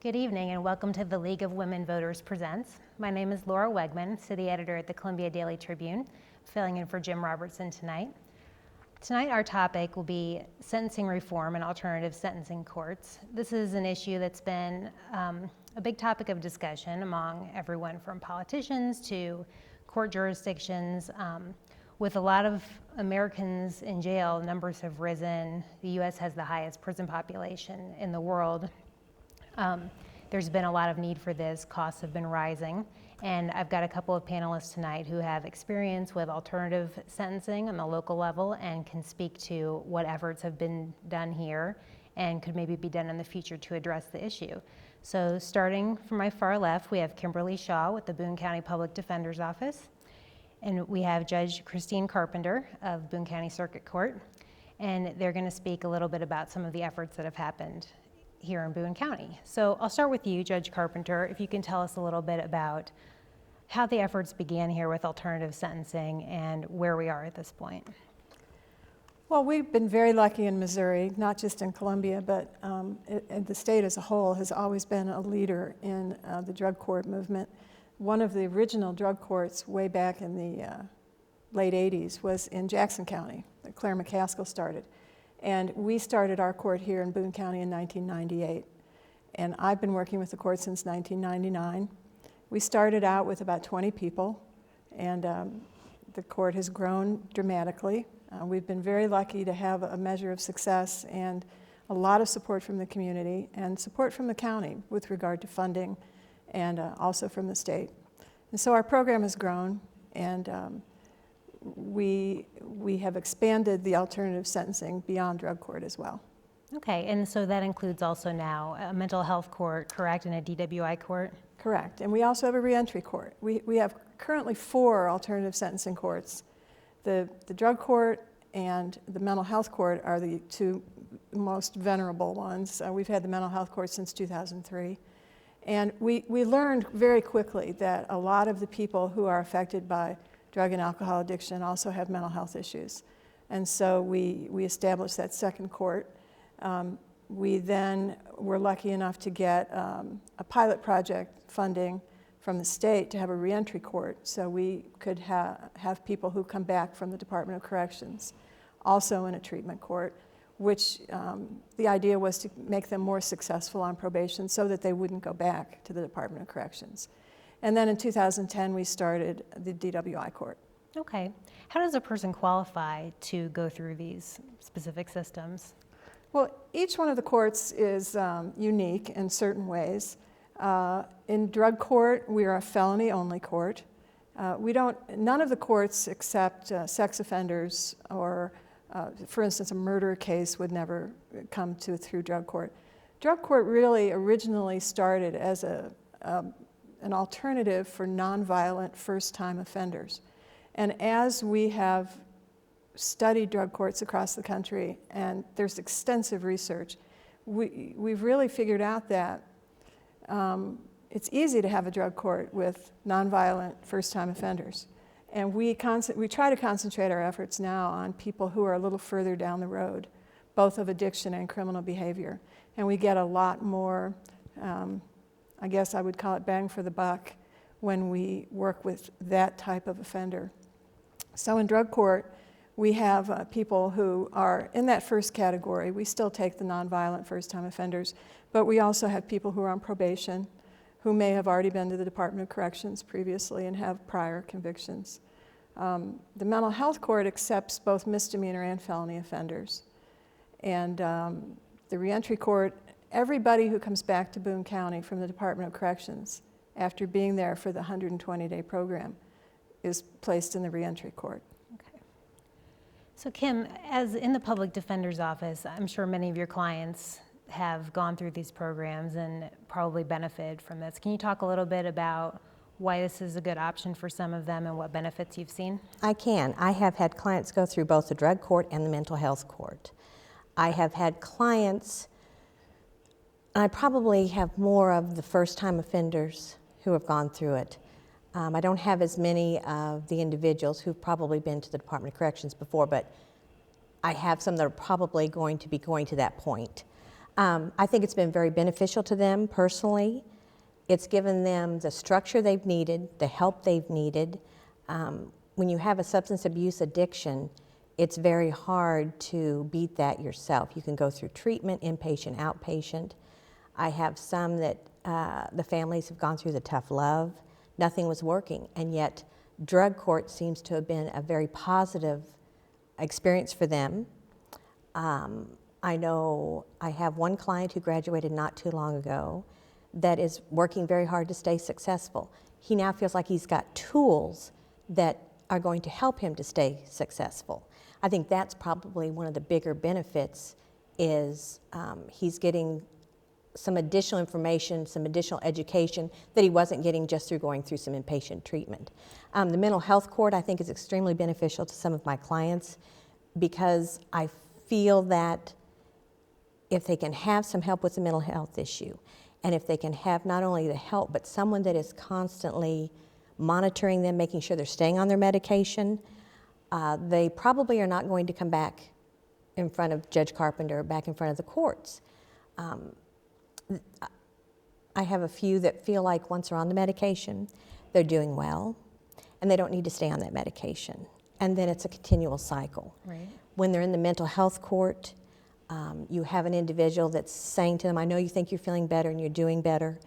Good evening and welcome to the League of Women Voters Presents. My name is Laura Wegman, City Editor at the Columbia Daily Tribune, filling in for Jim Robertson tonight. Tonight our topic will be sentencing reform and alternative sentencing courts. This is an issue that's been a big topic of discussion among everyone from politicians to court jurisdictions. With a lot of Americans in jail, numbers have risen. The U.S. has the highest prison population in the world. There's been a lot of need for this. Costs have been rising. And I've got a couple of panelists tonight who have experience with alternative sentencing on the local level and can speak to what efforts have been done here and could maybe be done in the future to address the issue. So starting from my far left, we have Kimberly Shaw with the Boone County Public Defender's Office. And we have Judge Christine Carpenter of Boone County Circuit Court. And they're going to speak a little bit about some of the efforts that have happened here in Boone County. So I'll start with you, Judge Carpenter, if you can tell us a little bit about how the efforts began here with alternative sentencing and where we are at this point. Well, we've been very lucky in Missouri, not just in Columbia, but the state as a whole has always been a leader in the drug court movement. One of the original drug courts way back in the late 80s was in Jackson County that Claire McCaskill started. And we started our court here in Boone County in 1998. And I've been working with the court since 1999. We started out with about 20 people, and the court has grown dramatically. We've been very lucky to have a measure of success and a lot of support from the community and support from the county with regard to funding and also from the state. And so our program has grown, and we have expanded the alternative sentencing beyond drug court as well. Okay, and so that includes also now a mental health court, correct, and a DWI court? Correct, and we also have a reentry court. We have currently 4 alternative sentencing courts. The drug court and the mental health court are the 2 most venerable ones. We've had the mental health court since 2003. And we learned very quickly that a lot of the people who are affected by drug and alcohol addiction also have mental health issues. And so we established that second court. We then were lucky enough to get a pilot project funding from the state to have a reentry court, so we could have people who come back from the Department of Corrections also in a treatment court, which the idea was to make them more successful on probation so that they wouldn't go back to the Department of Corrections. And then in 2010, we started the DWI court. Okay. How does a person qualify to go through these specific systems? Well, each one of the courts is unique in certain ways. In drug court, we are a felony-only court. None of the courts accept sex offenders or, for instance, a murder case would never come through drug court. Drug court really originally started as an alternative for nonviolent first-time offenders. And as we have studied drug courts across the country, and there's extensive research, we've really figured out that it's easy to have a drug court with nonviolent first-time offenders. And we try to concentrate our efforts now on people who are a little further down the road, both of addiction and criminal behavior. And we get a lot more, I guess I would call it bang for the buck, when we work with that type of offender. So in drug court, we have people who are in that first category. We still take the nonviolent first-time offenders, but we also have people who are on probation, who may have already been to the Department of Corrections previously and have prior convictions. The mental health court accepts both misdemeanor and felony offenders. And the reentry court, everybody who comes back to Boone County from the Department of Corrections after being there for the 120-day program is placed in the reentry court. Okay. So Kim, as in the Public Defender's Office, I'm sure many of your clients have gone through these programs and probably benefited from this. Can you talk a little bit about why this is a good option for some of them and what benefits you've seen? I can. I have had clients go through both the drug court and the mental health court. I have had clients, I probably have more of the first-time offenders who have gone through it. I don't have as many of the individuals who've probably been to the Department of Corrections before, but I have some that are probably going to be going to that point. I think it's been very beneficial to them personally. It's given them the structure they've needed, the help they've needed. When you have a substance abuse addiction, it's very hard to beat that yourself. You can go through treatment, inpatient, outpatient. I have some that the families have gone through the tough love. Nothing was working, and yet drug court seems to have been a very positive experience for them. I know I have one client who graduated not too long ago that is working very hard to stay successful. He now feels like he's got tools that are going to help him to stay successful. I think that's probably one of the bigger benefits is he's getting some additional information, some additional education that he wasn't getting just through going through some inpatient treatment. The mental health court, I think, is extremely beneficial to some of my clients because I feel that if they can have some help with the mental health issue, and if they can have not only the help, but someone that is constantly monitoring them, making sure they're staying on their medication, they probably are not going to come back in front of Judge Carpenter, back in front of the courts. I have a few that feel like once they're on the medication, they're doing well, and they don't need to stay on that medication. And then it's a continual cycle. Right. When they're in the mental health court, you have an individual that's saying to them, I know you think you're feeling better and you're doing better,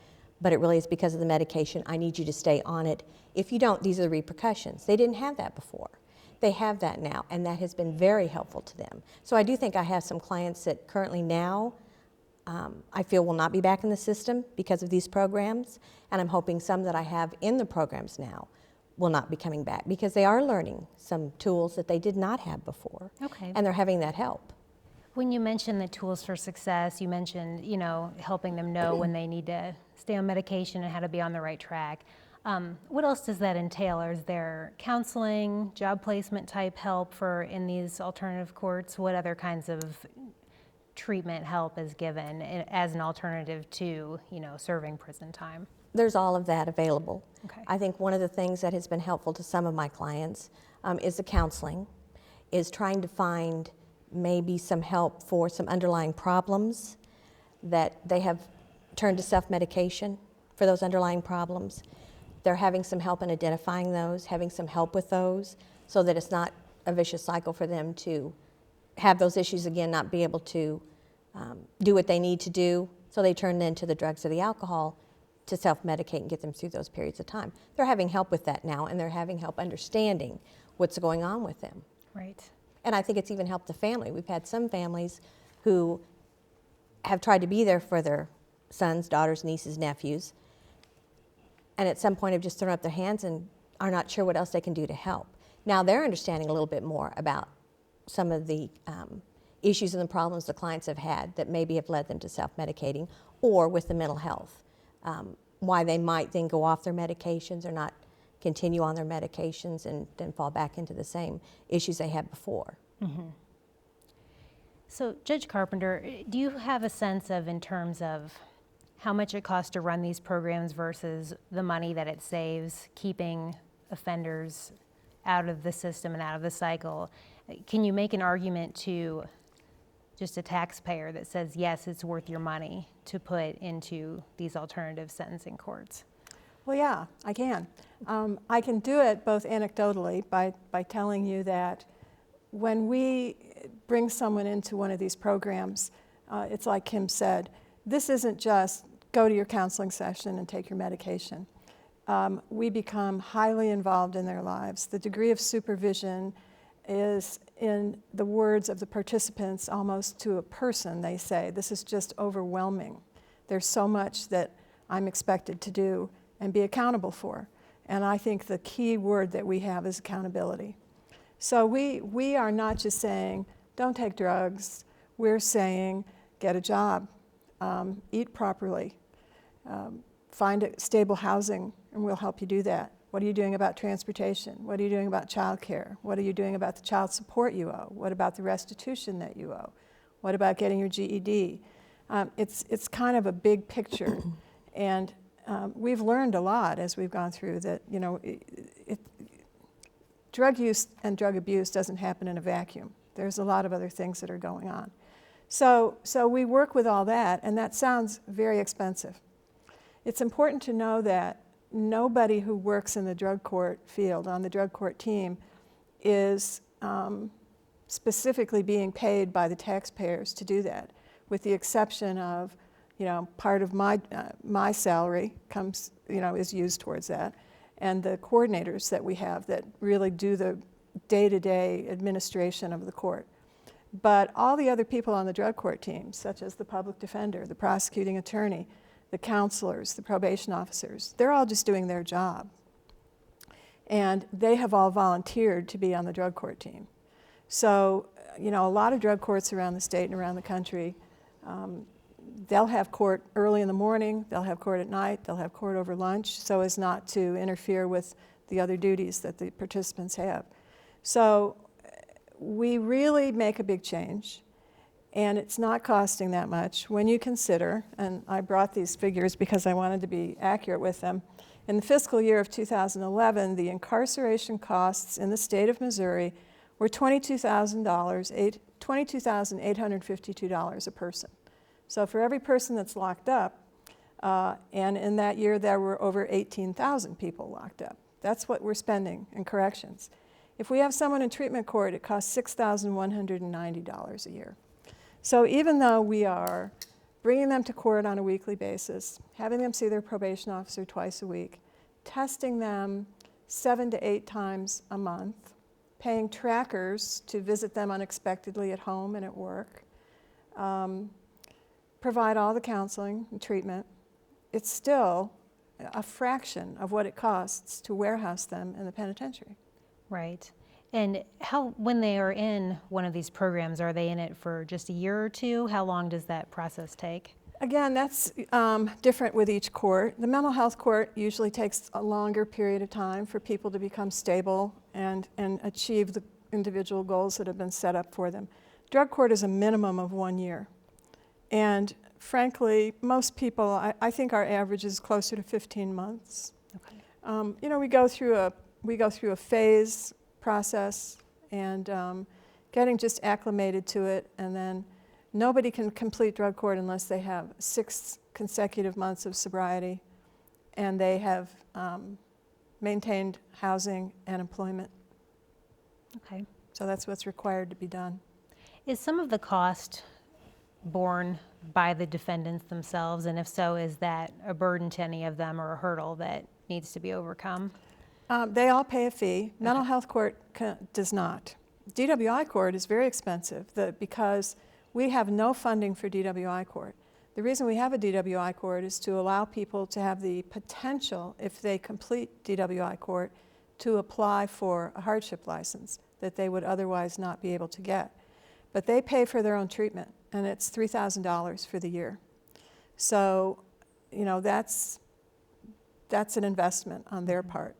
but it really is because of the medication. I need you to stay on it. If you don't, these are the repercussions. They didn't have that before. They have that now, and that has been very helpful to them. So I do think I have some clients that currently now I feel will not be back in the system because of these programs, and I'm hoping some that I have in the programs now will not be coming back because they are learning some tools that they did not have before. Okay. And they're having that help. When you mentioned the tools for success, you mentioned, helping them know when they need to stay on medication and how to be on the right track. What else does that entail? Is there counseling, job placement type help in these alternative courts? What other kinds of treatment help is given as an alternative to, serving prison time? There's all of that available. Okay. I think one of the things that has been helpful to some of my clients is the counseling, is trying to find maybe some help for some underlying problems that they have turned to self-medication for those underlying problems. They're having some help in identifying those, having some help with those, so that it's not a vicious cycle for them to have those issues again, not be able to do what they need to do, so they turn into the drugs or the alcohol to self-medicate and get them through those periods of time. They're having help with that now, and they're having help understanding what's going on with them. Right. And I think it's even helped the family. We've had some families who have tried to be there for their sons, daughters, nieces, nephews, and at some point have just thrown up their hands and are not sure what else they can do to help. Now they're understanding a little bit more about some of the issues and the problems the clients have had that maybe have led them to self-medicating, or with the mental health, why they might then go off their medications or not continue on their medications and then fall back into the same issues they had before. Mm-hmm. So, Judge Carpenter, do you have a sense of, in terms of how much it costs to run these programs versus the money that it saves keeping offenders out of the system and out of the cycle? Can you make an argument to just a taxpayer that says, yes, it's worth your money to put into these alternative sentencing courts? Well, yeah, I can. I can do it both anecdotally by telling you that when we bring someone into one of these programs, it's like Kim said, this isn't just go to your counseling session and take your medication. We become highly involved in their lives. The degree of supervision is, in the words of the participants, almost to a person. They say, this is just overwhelming. There's so much that I'm expected to do and be accountable for. And I think the key word that we have is accountability. So we are not just saying, don't take drugs. We're saying, get a job, eat properly, find stable housing, and we'll help you do that. What are you doing about transportation? What are you doing about child care? What are you doing about the child support you owe? What about the restitution that you owe? What about getting your GED? It's kind of a big picture. And we've learned a lot as we've gone through that, drug use and drug abuse doesn't happen in a vacuum. There's a lot of other things that are going on. So we work with all that, and that sounds very expensive. It's important to know that nobody who works in the drug court field, on the drug court team, is specifically being paid by the taxpayers to do that, with the exception of, part of my salary comes, is used towards that, and the coordinators that we have that really do the day-to-day administration of the court. But all the other people on the drug court team, such as the public defender, the prosecuting attorney, the counselors, the probation officers, they're all just doing their job. And they have all volunteered to be on the drug court team. So, a lot of drug courts around the state and around the country, they'll have court early in the morning, they'll have court at night, they'll have court over lunch, so as not to interfere with the other duties that the participants have. So we really make a big change, and it's not costing that much when you consider, and I brought these figures because I wanted to be accurate with them. In the fiscal year of 2011, the incarceration costs in the state of Missouri were $22,852 a person. So for every person that's locked up, and in that year there were over 18,000 people locked up. That's what we're spending in corrections. If we have someone in treatment court, it costs $6,190 a year. So even though we are bringing them to court on a weekly basis, having them see their probation officer twice a week, testing them 7 to 8 times a month, paying trackers to visit them unexpectedly at home and at work, provide all the counseling and treatment, it's still a fraction of what it costs to warehouse them in the penitentiary. Right. And when they are in one of these programs, are they in it for just a year or two? How long does that process take? Again, that's different with each court. The mental health court usually takes a longer period of time for people to become stable and achieve the individual goals that have been set up for them. Drug court is a minimum of 1 year. And frankly, most people, I think our average is closer to 15 months. Okay. We go through a phase process and getting just acclimated to it, and then nobody can complete drug court unless they have 6 consecutive months of sobriety and they have maintained housing and employment. Okay. So that's what's required to be done. Is some of the cost borne by the defendants themselves? And if so, is that a burden to any of them or a hurdle that needs to be overcome? They all pay a fee. Mental health court does not. DWI court is very expensive because we have no funding for DWI court. The reason we have a DWI court is to allow people to have the potential, if they complete DWI court, to apply for a hardship license that they would otherwise not be able to get. But they pay for their own treatment, and it's $3,000 for the year. So, that's an investment on their part.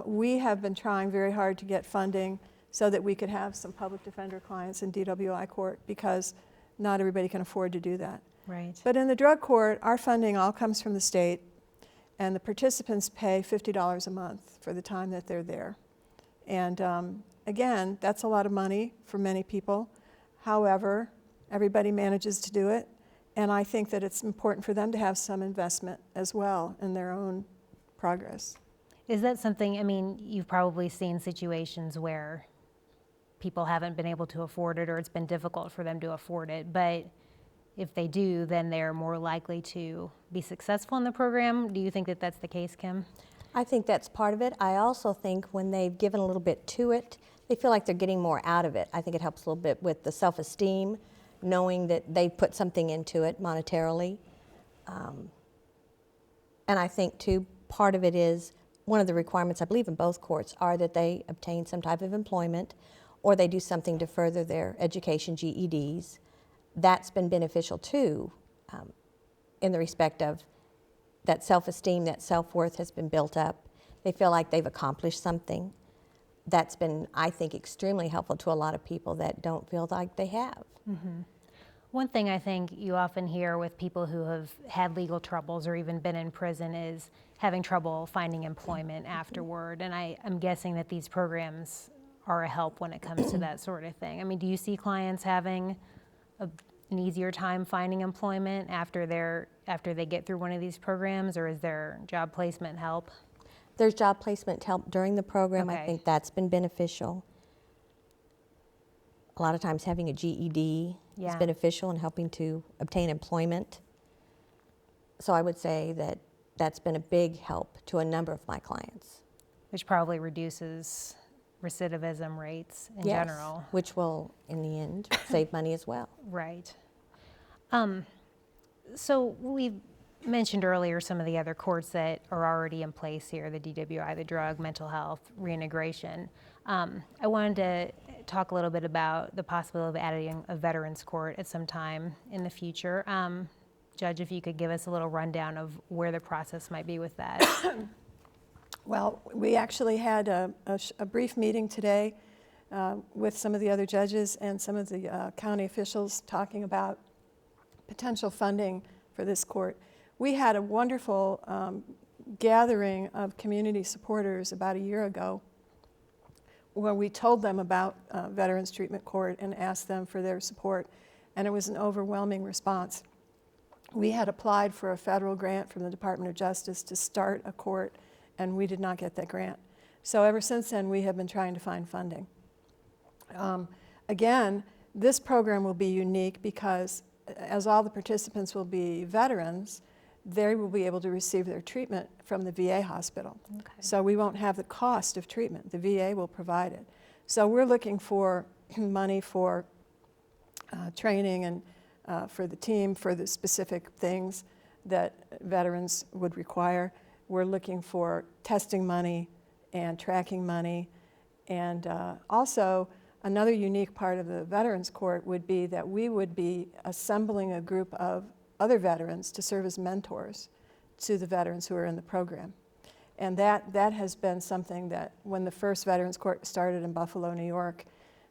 We have been trying very hard to get funding so that we could have some public defender clients in DWI court, because not everybody can afford to do that. Right. But in the drug court, our funding all comes from the state, and the participants pay $50 a month for the time that they're there. And again, that's a lot of money for many people. However, everybody manages to do it, and I think that it's important for them to have some investment as well in their own progress. Is that something, you've probably seen situations where people haven't been able to afford it, or it's been difficult for them to afford it, but if they do, then they're more likely to be successful in the program. Do you think that that's the case, Kim? I think that's part of it. I also think when they've given a little bit to it, they feel like they're getting more out of it. I think it helps a little bit with the self-esteem, knowing that they put something into it monetarily. And I think, too, part of it is one of the requirements, I believe, in both courts are that they obtain some type of employment or they do something to further their education, GEDs. That's been beneficial, too, in the respect of that self-esteem, that self-worth has been built up. They feel like they've accomplished something. That's been, I think, extremely helpful to a lot of people that don't feel like they have. Mm-hmm. One thing I think you often hear with people who have had legal troubles or even been in prison is having trouble finding employment afterward. And I'm guessing that these programs are a help when it comes to that sort of thing. Do you see clients having an easier time finding employment after they get through one of these programs, or is there job placement help? There's job placement help during the program. I Okay. think that's been beneficial. A lot of times having a GED is Yeah. beneficial in helping to obtain employment. So I would say that that's been a big help to a number of my clients. Which probably reduces recidivism rates in Yes, general. which will, in the end, save money as well. Right. So we mentioned earlier some of the other courts that are already in place here, the DWI, the drug, mental health, reintegration. I wanted to talk a little bit about the possibility of adding a veterans court at some time in the future. Judge, if you could give us a little rundown of where the process might be with that. Well, we actually had a brief meeting today with some of the other judges and some of the county officials talking about potential funding for this court. We had a wonderful gathering of community supporters about a year ago where we told them about Veterans Treatment Court and asked them for their support, and it was an overwhelming response. We had applied for a federal grant from the Department of Justice to start a court, and we did not get that grant. So ever since then, we have been trying to find funding. Again, this program will be unique because as all the participants will be veterans, they will be able to receive their treatment from the VA hospital. Okay. So we won't have the cost of treatment. The VA will provide it. So we're looking for money for training and for the team, for the specific things that veterans would require. We're looking for testing money and tracking money. And also, another unique part of the Veterans Court would be that we would be assembling a group of other veterans to serve as mentors to the veterans who are in the program. And that has been something that when the first Veterans Court started in Buffalo, New York,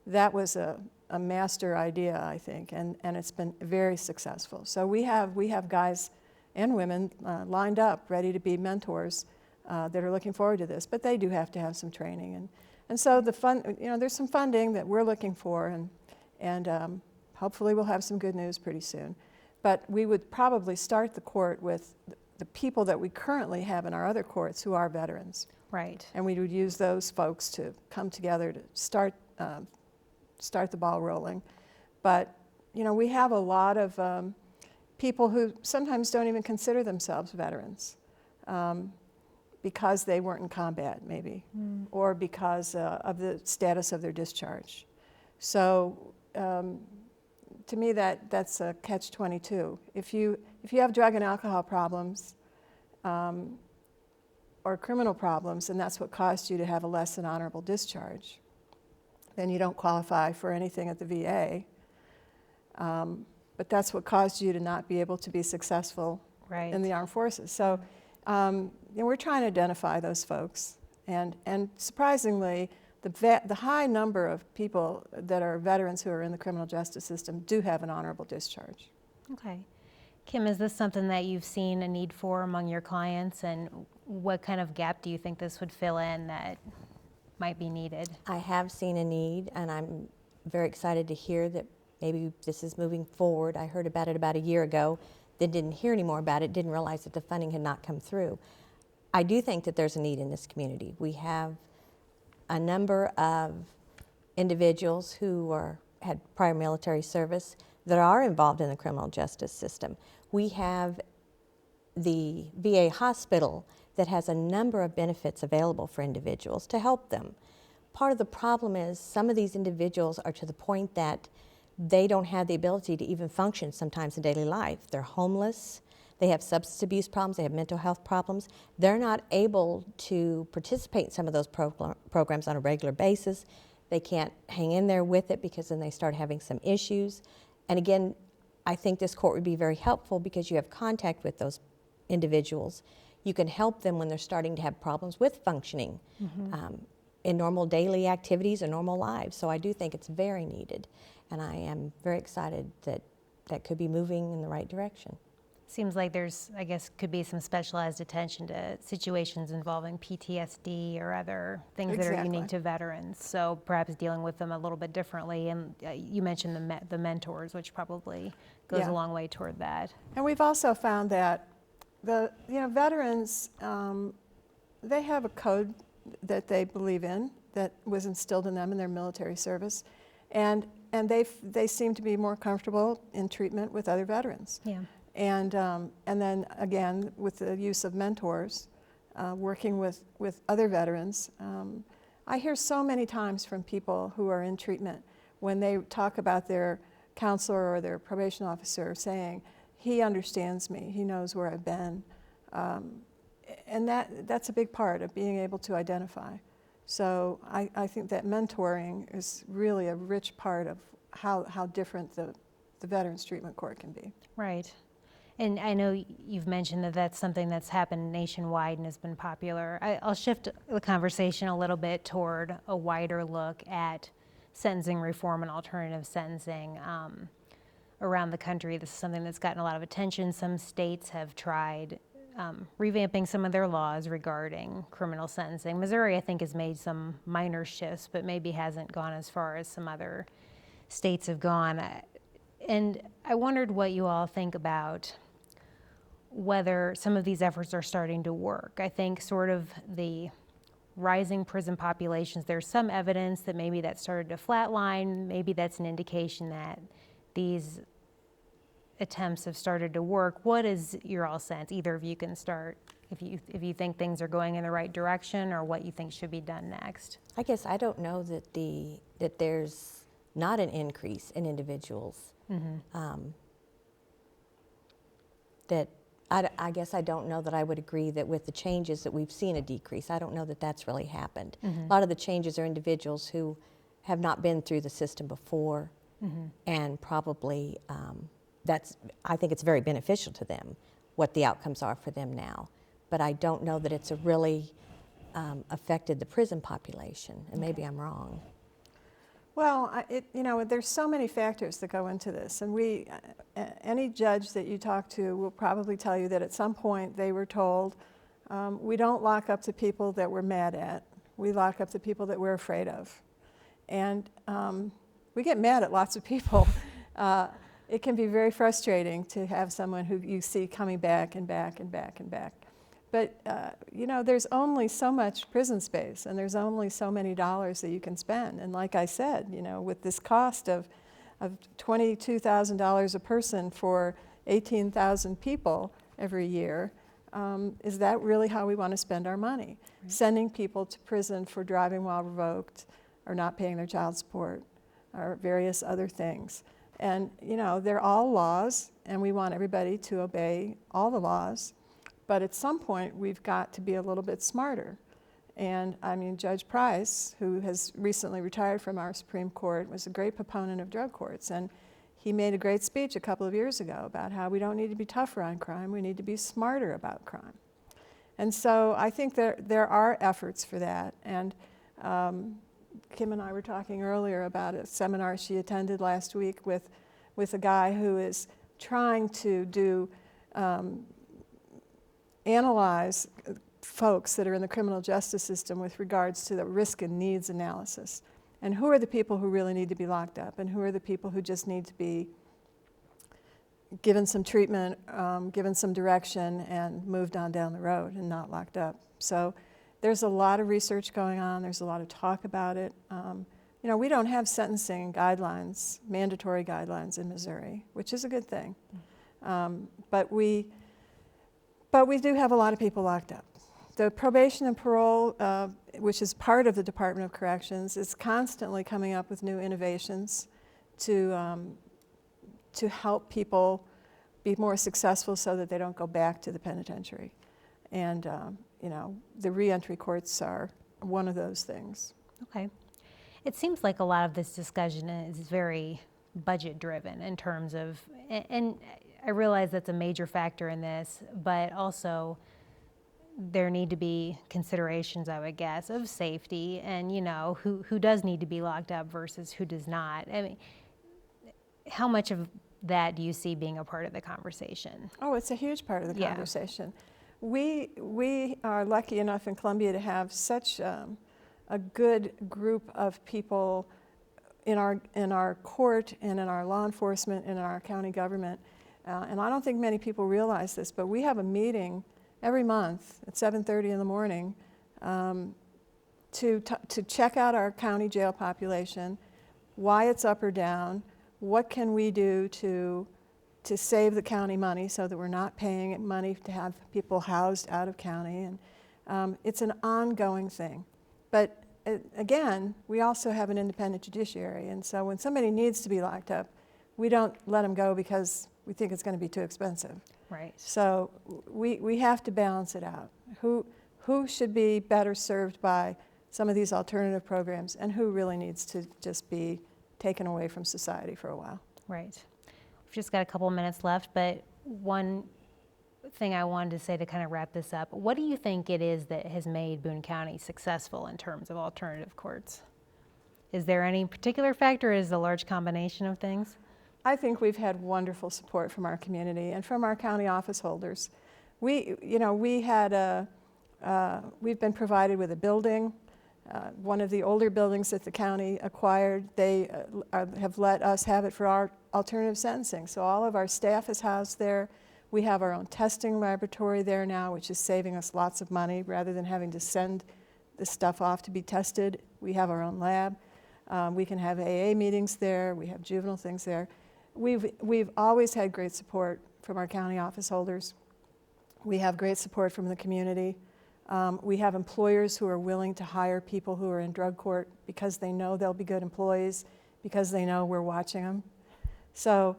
that was a master idea, I think, and it's been very successful. So we have guys and women lined up, ready to be mentors that are looking forward to this, but they do have to have some training. And so there's some funding that we're looking for, and hopefully we'll have some good news pretty soon. But we would probably start the court with the people that we currently have in our other courts who are veterans. Right. And we would use those folks to come together to start the ball rolling. But, we have a lot of people who sometimes don't even consider themselves veterans because they weren't in combat, maybe, or because of the status of their discharge. So to me, that's a catch-22. If you have drug and alcohol problems or criminal problems, and that's what caused you to have a less than honorable discharge, then you don't qualify for anything at the VA. But that's what caused you to not be able to be successful Right. in the armed forces. So we're trying to identify those folks. And surprisingly, the high number of people that are veterans who are in the criminal justice system do have an honorable discharge. Okay. Kim, is this something that you've seen a need for among your clients, and what kind of gap do you think this would fill in that might be needed? I have seen a need, and I'm very excited to hear that maybe this is moving forward. I heard about it about a year ago, then didn't hear any more about it, didn't realize that the funding had not come through. I do think that there's a need in this community. We have a number of individuals who had prior military service that are involved in the criminal justice system. We have the VA hospital that has a number of benefits available for individuals to help them. Part of the problem is some of these individuals are to the point that they don't have the ability to even function sometimes in daily life. They're homeless, they have substance abuse problems, they have mental health problems. They're not able to participate in some of those programs on a regular basis. They can't hang in there with it because then they start having some issues. And again, I think this court would be very helpful because you have contact with those individuals. You can help them when they're starting to have problems with functioning in normal daily activities and normal lives. So I do think it's very needed. And I am very excited that that could be moving in the right direction. Seems like there's, I guess, could be some specialized attention to situations involving PTSD or other things that are Exactly. unique to veterans. So perhaps dealing with them a little bit differently. And you mentioned the mentors, which probably goes Yeah. a long way toward that. And we've also found that veterans, they have a code that they believe in that was instilled in them in their military service, and they seem to be more comfortable in treatment with other veterans. Yeah. And then again, with the use of mentors, working with other veterans, I hear so many times from people who are in treatment when they talk about their counselor or their probation officer saying, he understands me, he knows where I've been. And that's a big part of being able to identify. So I think that mentoring is really a rich part of how different the Veterans Treatment Court can be. Right. And I know you've mentioned that that's something that's happened nationwide and has been popular. I'll shift the conversation a little bit toward a wider look at sentencing reform and alternative sentencing around the country. This is something that's gotten a lot of attention. Some states have tried revamping some of their laws regarding criminal sentencing. Missouri, I think, has made some minor shifts, but maybe hasn't gone as far as some other states have gone. And I wondered what you all think about whether some of these efforts are starting to work. I think sort of the rising prison populations, there's some evidence that maybe that started to flatline. Maybe that's an indication that these attempts have started to work. What is your all sense? Either of you can start if you think things are going in the right direction or what you think should be done next. I guess I don't know that there's not an increase in individuals. That I guess I don't know that I would agree that with the changes that we've seen a decrease. I don't know that that's really happened. A lot of the changes are individuals who have not been through the system before, and probably I think it's very beneficial to them what the outcomes are for them now. But I don't know that it's really affected the prison population, and maybe I'm wrong. Well, there's so many factors that go into this, and any judge that you talk to will probably tell you that at some point they were told, we don't lock up the people that we're mad at, we lock up the people that we're afraid of. And we get mad at lots of people. It can be very frustrating to have someone who you see coming back and back and back and back. But, there's only so much prison space, and there's only so many dollars that you can spend. And like I said, with this cost of $22,000 a person for 18,000 people every year, is that really how we want to spend our money? Right. Sending people to prison for driving while revoked, or not paying their child support, or various other things. And, they're all laws, and we want everybody to obey all the laws. But at some point, we've got to be a little bit smarter. And Judge Price, who has recently retired from our Supreme Court, was a great proponent of drug courts. And he made a great speech a couple of years ago about how we don't need to be tougher on crime, we need to be smarter about crime. And so I think there are efforts for that. And Kim and I were talking earlier about a seminar she attended last week with a guy who is trying to analyze folks that are in the criminal justice system with regards to the risk and needs analysis. And who are the people who really need to be locked up, and who are the people who just need to be given some treatment, given some direction, and moved on down the road and not locked up. So there's a lot of research going on. There's a lot of talk about it. We don't have sentencing guidelines, mandatory guidelines in Missouri, which is a good thing. But we do have a lot of people locked up. The probation and parole, which is part of the Department of Corrections, is constantly coming up with new innovations to help people be more successful so that they don't go back to the penitentiary. And, the reentry courts are one of those things. Okay. It seems like a lot of this discussion is very budget-driven in terms of, and I realize that's a major factor in this, but also there need to be considerations, I would guess, of safety and, who does need to be locked up versus who does not. How much of that do you see being a part of the conversation? Oh, it's a huge part of the Yeah. conversation. We are lucky enough in Columbia to have such a good group of people in our court and in our law enforcement and in our county government. And I don't think many people realize this, but we have a meeting every month at 7:30 in the morning to check out our county jail population, why it's up or down, what can we do to save the county money so that we're not paying money to have people housed out of county. And it's an ongoing thing. But again, we also have an independent judiciary. And so when somebody needs to be locked up, we don't let them go because we think it's going to be too expensive. Right. So we have to balance it out. Who should be better served by some of these alternative programs, and who really needs to just be taken away from society for a while? Right. We've just got a couple minutes left, but one thing I wanted to say to kind of wrap this up, what do you think it is that has made Boone County successful in terms of alternative courts? Is there any particular factor, or is it a large combination of things? I think we've had wonderful support from our community and from our county office holders. We've been provided with a building. One of the older buildings that the county acquired, they have let us have it for our alternative sentencing. So all of our staff is housed there. We have our own testing laboratory there now, which is saving us lots of money. Rather than having to send the stuff off to be tested, we have our own lab. We can have AA meetings there. We have juvenile things there. We've always had great support from our county office holders. We have great support from the community. We have employers who are willing to hire people who are in drug court because they know they'll be good employees, because they know we're watching them. So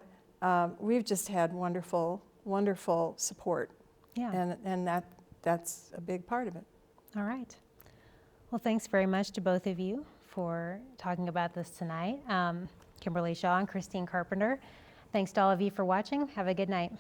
we've just had wonderful, wonderful support. Yeah. And that's a big part of it. All right. Well, thanks very much to both of you for talking about this tonight. Kimberly Shaw and Christine Carpenter. Thanks to all of you for watching. Have a good night.